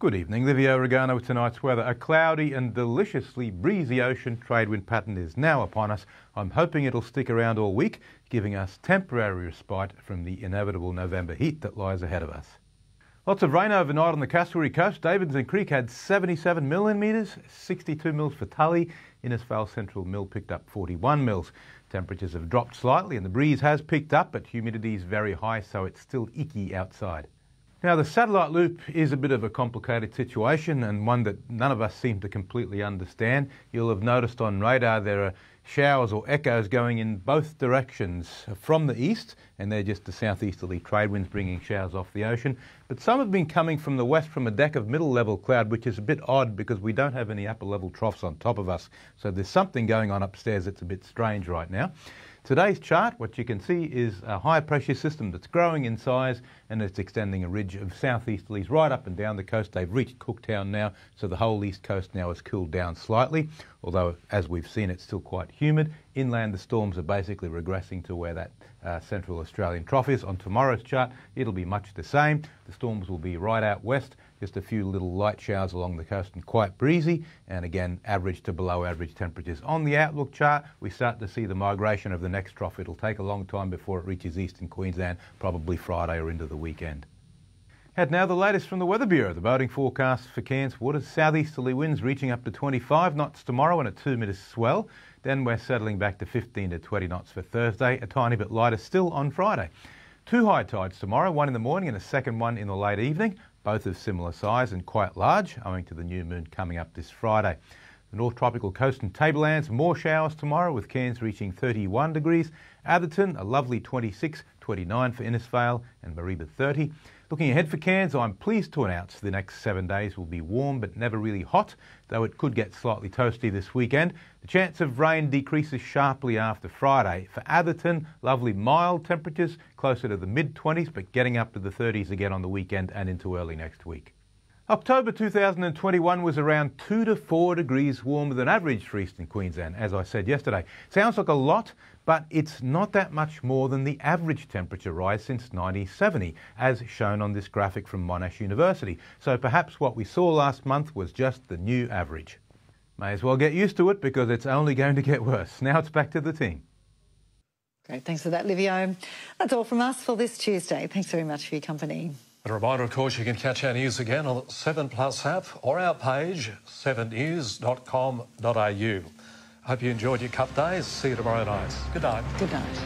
Good evening, Livio, Regano with tonight's weather. A cloudy and deliciously breezy ocean trade wind pattern is now upon us. I'm hoping it'll stick around all week, giving us temporary respite from the inevitable November heat that lies ahead of us. Lots of rain overnight on the Castlereagh coast. Davidson Creek had 77 millimetres, 62 mils for Tully. Innisfail Central Mill picked up 41 mils. Temperatures have dropped slightly and the breeze has picked up, but humidity is very high, so it's still icky outside. Now, the satellite loop is a bit of a complicated situation and one that none of us seem to completely understand. You'll have noticed on radar there are showers or echoes going in both directions from the east, and they're just the southeasterly trade winds bringing showers off the ocean. But some have been coming from the west from a deck of middle level cloud, which is a bit odd because we don't have any upper level troughs on top of us. So there's something going on upstairs that's a bit strange right now. Today's chart, what you can see is a high pressure system that's growing in size and it's extending a ridge of southeasterlies right up and down the coast. They've reached Cooktown now, so the whole east coast now has cooled down slightly, although as we've seen it's still quite humid. Inland the storms are basically regressing to where that central Australian trough is. On tomorrow's chart it'll be much the same. The storms will be right out west, just a few little light showers along the coast and quite breezy, and again average to below average temperatures. On the outlook chart we start to see the migration of the next trough. It'll take a long time before it reaches eastern Queensland, probably Friday or into the weekend. And now the latest from the Weather Bureau. The boating forecast for Cairns waters: southeasterly winds reaching up to 25 knots tomorrow and a 2-metre swell. Then we're settling back to 15 to 20 knots for Thursday, a tiny bit lighter still on Friday. 2 high tides tomorrow, one in the morning and a second one in the late evening, both of similar size and quite large, owing to the new moon coming up this Friday. The North Tropical Coast and Tablelands, more showers tomorrow with Cairns reaching 31 degrees. Atherton, a lovely 26, 29 for Innisfail and Mareeba 30. Looking ahead for Cairns, I'm pleased to announce the next 7 days will be warm but never really hot, though it could get slightly toasty this weekend. The chance of rain decreases sharply after Friday. For Atherton, lovely mild temperatures, closer to the mid-20s, but getting up to the 30s again on the weekend and into early next week. October 2021 was around 2 to 4 degrees warmer than average for eastern Queensland, as I said yesterday. Sounds like a lot, but it's not that much more than the average temperature rise since 1970, as shown on this graphic from Monash University. So perhaps what we saw last month was just the new average. May as well get used to it because it's only going to get worse. Now it's back to the team. Great, thanks for that, Livio. That's all from us for this Tuesday. Thanks very much for your company. And a reminder, of course, you can catch our news again on the 7plus app or our page, 7news.com.au. Hope you enjoyed your cup days. See you tomorrow night. Good night. Good night.